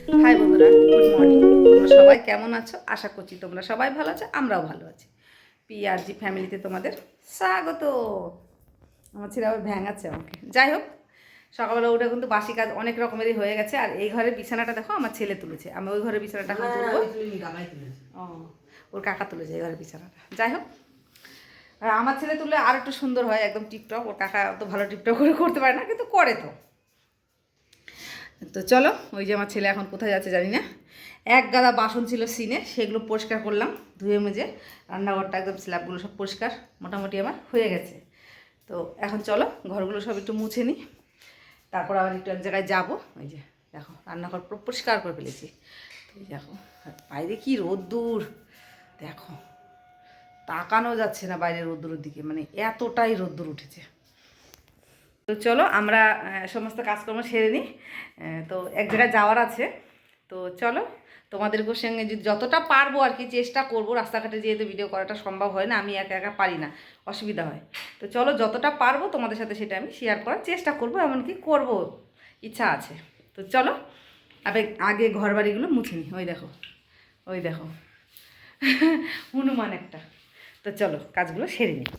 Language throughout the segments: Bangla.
হাই বন্ধুরা, গুড মর্নিং। তোমরা সবাই কেমন আছো? আশা করছি তোমরা সবাই ভালো আছো, আমরাও ভালো আছি। পিআরজি ফ্যামিলিতে তোমাদের স্বাগত। আমার ছেলে আবার ভ্যাঙাচ্ছে আমাকে। যাই হোক, সকালবেলা উঠে কিন্তু বাসি কাজ অনেক রকমেরই হয়ে গেছে। আর এই ঘরের বিছানাটা দেখো আমার ছেলে তুলেছে, আমি ওই ঘরের বিছানাটা এখন তুলবো। ও, ওর কাকা তুলেছে এই ঘরের বিছানাটা। যাই হোক, আর আমার ছেলে তুললে আর একটু সুন্দর হয়, একদম টিপটপ। ওর কাকা তো ভালো টিপটপ করে করতে পারে না, কিন্তু করে তো। তো চলো, ওই যে আমার ছেলে এখন কোথায় যাচ্ছে জানি না। এক গাদা বাসন ছিল সিনে, সেগুলো পরিষ্কার করলাম, ধুয়ে মেজে। রান্নাঘরটা একদম স্ল্যাবগুলো সব পরিষ্কার মোটামুটি আমার হয়ে গেছে। তো এখন চলো ঘরগুলো সব একটু মুছে নিই, তারপর আবার একটু এক জায়গায় যাবো। ওই যে দেখো, রান্নাঘর পুরো পরিষ্কার করে ফেলেছি। এই দেখো, বাইরে কি রোদ্দুর দেখো, তাকানো যাচ্ছে না বাইরের রোদ্দুরের দিকে, মানে এতটাই রোদ্দুর উঠেছে। তো চলো আমরা সমস্ত কাজকর্ম সেরে নিই। তো এক জায়গায় যাওয়ার আছে। তো চলো, তোমাদেরকে সঙ্গে যতটা পারবো আর কি চেষ্টা করবো। রাস্তাঘাটে যেহেতু ভিডিও করাটা সম্ভব হয় না, আমি একা একা পারি না, অসুবিধা হয়। তো চলো, যতটা পারবো তোমাদের সাথে সেটা আমি শেয়ার করার চেষ্টা করবো, এমনকি করবো, ইচ্ছা আছে। তো চলো আগে ঘর বাড়িগুলো মুছে নিই। ওই দেখো, ওই দেখো হনুমান একটা। তো চলো কাজগুলো সেরে নিই।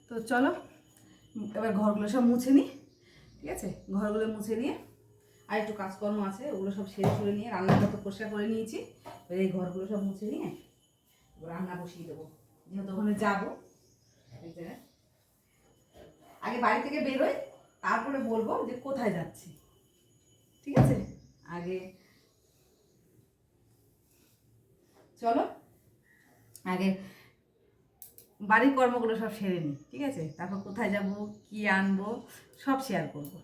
তো চলো এবার ঘরগুলো সব মুছে নিই, ঠিক আছে? ঘরগুলো মুছে নিয়ে আর একটু কাজকর্ম আছে, ওগুলো সব সেরে সরে নিয়ে রান্নাঘর তো পরিষ্কার করে নিয়েছি। এবার এই ঘরগুলো সব মুছে নিয়ে রান্না বসিয়ে দেবো, যেহেতু ওখানে যাবো। আগে বাড়ি থেকে বেরোই, তারপরে বলবো যে কোথায় যাচ্ছি, ঠিক আছে? আগে চলো আগে বাড়ির কর্মগুলো সব সেরে নিই, ঠিক আছে? তারপর কোথায় যাব, কি আনবো, সব শেয়ার করবো।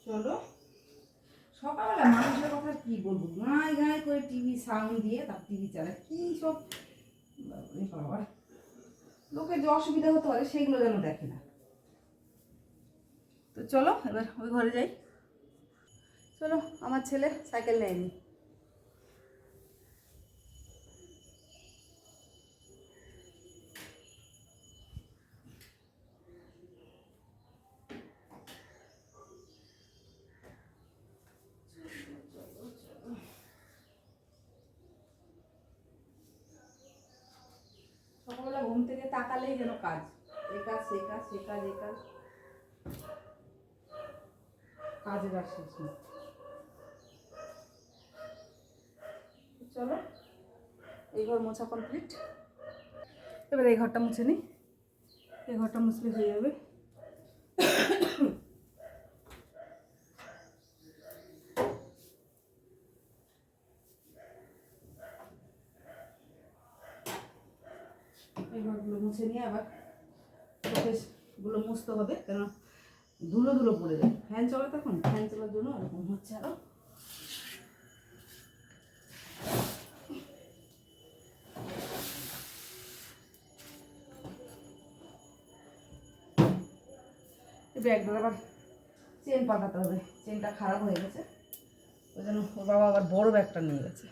চলো, সকালবেলা মানুষের কথা কি বলবো, গায়ে গায়ে করে টিভি সাউন্ড দিয়ে তার টিভি চালায়, কি সব বাবা, লোকের যে অসুবিধা হতে পারে সেগুলো যেন দেখে না। তো চলো এবার ওই ঘরে যাই। চলো, আমার ছেলে সাইকেল নেয়নি। সকালবেলা ঘুম থেকে তাকালেই যেন কাজ, এই কাজ সেই কাজ, সে কাজ এই কাজ, কাজের আর শেষ নেই। চলো, এই ঘর মোছা কমপ্লিট। এবার এই ঘরটা মুছে নিই, এই ঘরটা মুছলে হয়ে যাবে। এই ঘরগুলো মুছে নিয়ে আবার শোকেসগুলো মুছতে হবে, কেন ধুলো ধুলো পড়ে যায়। ফ্যান চলে, তখন ফ্যান চলার জন্য এরকম হচ্ছে। আরো ব্যাগটার আবার চেন পাঠাতে হবে, চেনটা খারাপ হয়ে গেছে, ওই জন্য ওর বাবা আবার বড় ব্যাগটা নিয়ে গেছে।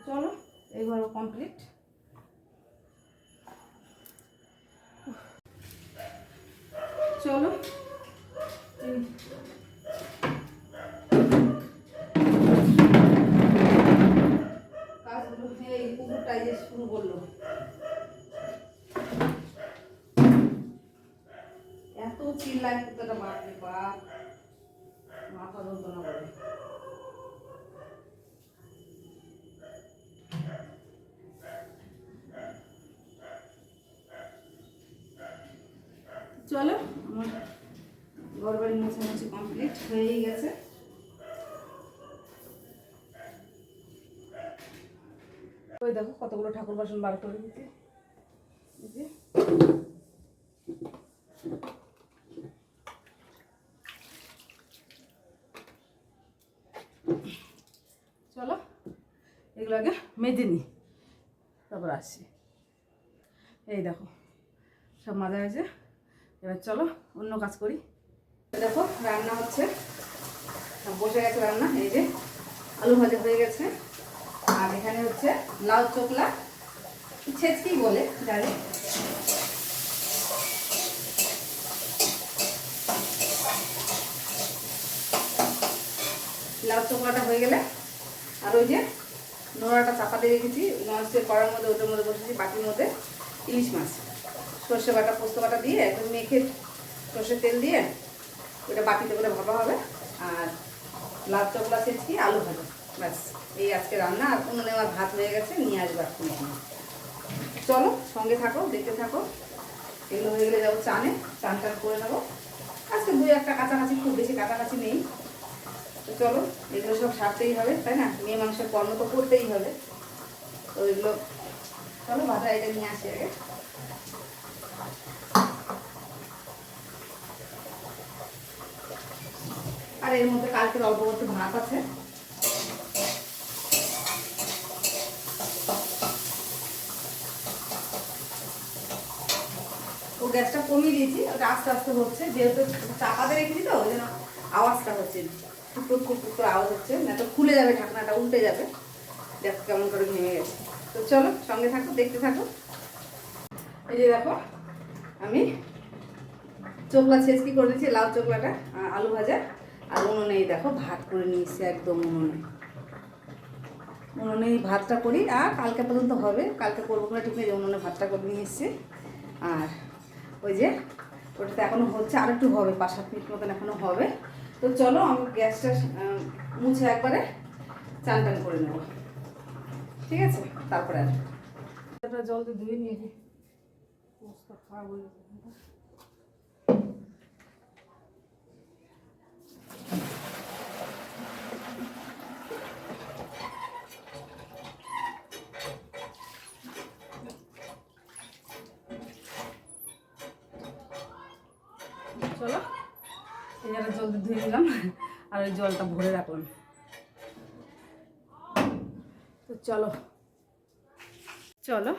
চলো, এইভাবে কমপ্লিট। চলো কাজগুলো, এই কুকুরটাই যে শুরু করলো, এত চিল্লায় কুকুরটা, বাপরে বাপ, মাথা যন্ত্রণা করে। চলো, আমার ঘর বাড়ি মোছামুছি কমপ্লিট হয়েই গেছে। ওই দেখো কতগুলো ঠাকুর বাসন বার করে দিতে। চলো এগুলো আগে মেজে নিই, তারপর আসছি। এই দেখো সব মাজা হয়েছে, এবার চলো অন্য কাজ করি। দেখো রান্না হচ্ছে, বসে গেছে রান্না। এই যে আলু ভাজা হয়ে গেছে, আর এখানে হচ্ছে লাউ চোকলা, ছেচকি বলে জানি। লাউ চোকলাটা হয়ে গেলে আর ওই যে নোড়াটা চাপা দিয়ে রেখেছি ননস্টিক কড়ার মধ্যে, ওটার মধ্যে বসেছি বাটির মধ্যে ইলিশ মাছ, সর্ষে বাটা পোস্ত বাটা দিয়ে একদম মেখে সর্ষের তেল দিয়ে ওটা বাটিতে করে ভাবা হবে। আর লাউ চোকলা ছেচকি আলু ভাজা, ব্যাস এই আজকে রান্না। আর উনুনে আমার ভাত হয়ে গেছে, নিয়ে আসবার কোনো। চলো সঙ্গে থাকো, দেখতে থাকো। এগুলো হয়ে গেলে যাবো চানে, চান টান করে নেবো। আজকে 2-1টা কাছাকাছি, খুব বেশি কাছাকাছি নেই। তো চলো এগুলো সব সারতেই হবে, তাই না? মেয়ে মানুষের কর্ম তো করতেই হবে। তো এগুলো চলো ভাজা এটা নিয়ে আসি আগে। আর এর মধ্যে কালকের অল্প একটু ভাত আছে। ও গ্যাসটা কমিয়ে দিয়েছি, ওটা আস্তে আস্তে হচ্ছে, যেহেতু চাপাতে রেখেছি তো ওই জন্য আওয়াজটা হচ্ছে, টুকটুক টুকটুক করে আওয়াজ হচ্ছে, না তো খুলে যাবে ঢাকনাটা, উল্টে যাবে। দেখো কেমন করে ভেঙে গেছে। তো চলো সঙ্গে থাকো, দেখতে থাকো। এই যে দেখো আমি চোকলা ছেচকি করে দিয়েছি, লাউ চোকলাটা, আলু ভাজা। আর উনুনেই দেখো ভাত করে নিয়েছি, একদম উনুনেই ভাতটা করি। আর কালকে পর্যন্ত হবে, কালকে করবো না ঠিক নেই, উনুনে ভাতটা করে নিয়ে এসছি। আর ওই যে ওটাতে এখনও হচ্ছে, আর একটু হবে, 5-7 মিনিট মতন এখনও হবে। তো চলো আমি গ্যাসটা মুছে একবারে চান টান করে নেব, ঠিক আছে? তারপরে আর জল দিয়ে ধুয়ে নিয়ে খারাপ হয়ে গেছে। চলো এই জায়গাটা জল দিয়ে ধুয়ে নিলাম, আর ওই জলটা ভরে রাখলাম। তো চলো চলো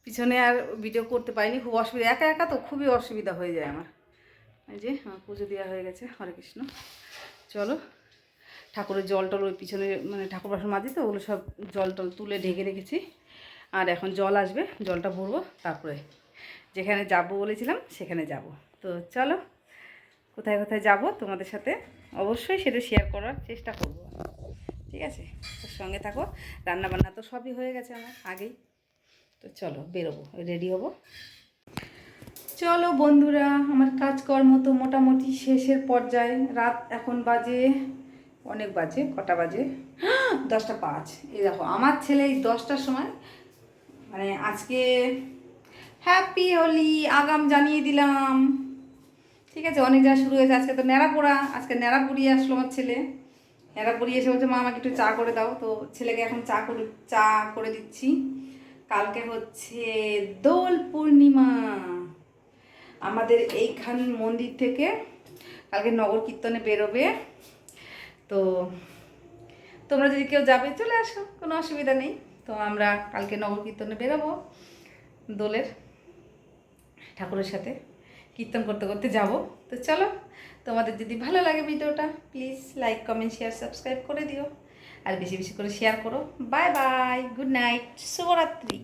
পিছনে আর ভিডিও করতে পারিনি, খুব অসুবিধা, একা একা তো খুবই অসুবিধা হয়ে যায় আমার। এই যে পুজো দেওয়া হয়ে গেছে, হরে কৃষ্ণ। চলো ঠাকুরের জল টল ওই পিছনে, মানে ঠাকুর বাসন মাঝি তো, ওগুলো সব জল টল তুলে ঢেকে রেখেছি। আর এখন জল আসবে, জলটা ভরবো, তারপরে যেখানে যাব বলেছিলাম সেখানে যাব। তো চলো কোথায় কোথায় যাব তোমাদের সাথে অবশ্যই সেটা শেয়ার করার চেষ্টা করব, ঠিক আছে? তোর সঙ্গে থাকো। রান্নাবান্না তো সবই হয়ে গেছে আমার আগেই। তো চলো বেরোবো, রেডি হব। চলো বন্ধুরা, আমার কাজকর্ম তো মোটামুটি শেষের পর্যায়ে। রাত এখন বাজে, অনেক বাজে, কটা বাজে? 10টা 5। এই দেখো আমার ছেলে এই 10টার সময়, মানে আজকে হ্যাপি হোলি আগাম জানিয়ে দিলাম, ঠিক আছে? অনেক যা শুরু হয়েছে। আজকে তো ন্যাড়া পোড়া, আজকে ন্যাড়া পড়িয়ে আসলো আমার ছেলে। ন্যাড়া পড়িয়ে এসে বলছে মা আমাকে একটু চা করে দাও। তো ছেলেকে এখন চা করে দিচ্ছি। কালকে হচ্ছে দোল পূর্ণিমা, আমাদের এইখান মন্দির থেকে কালকে নগর কীর্তনে বেরোবে। তো তোমরা যদি কেউ যাবে চলে আসো, কোনো অসুবিধা নেই। তো আমরা কালকে নগর কীর্তনে বেরোবো, দোলের ঠাকুরের সাথে কীর্তন করতে করতে যাব। তো চলো, তোমাদের যদি ভালো লাগে ভিডিওটা please like comment share subscribe করে দিও, আর বেশি বেশি করে শেয়ার করো। বাই বাই, গুড নাইট, শুভরাত্রি।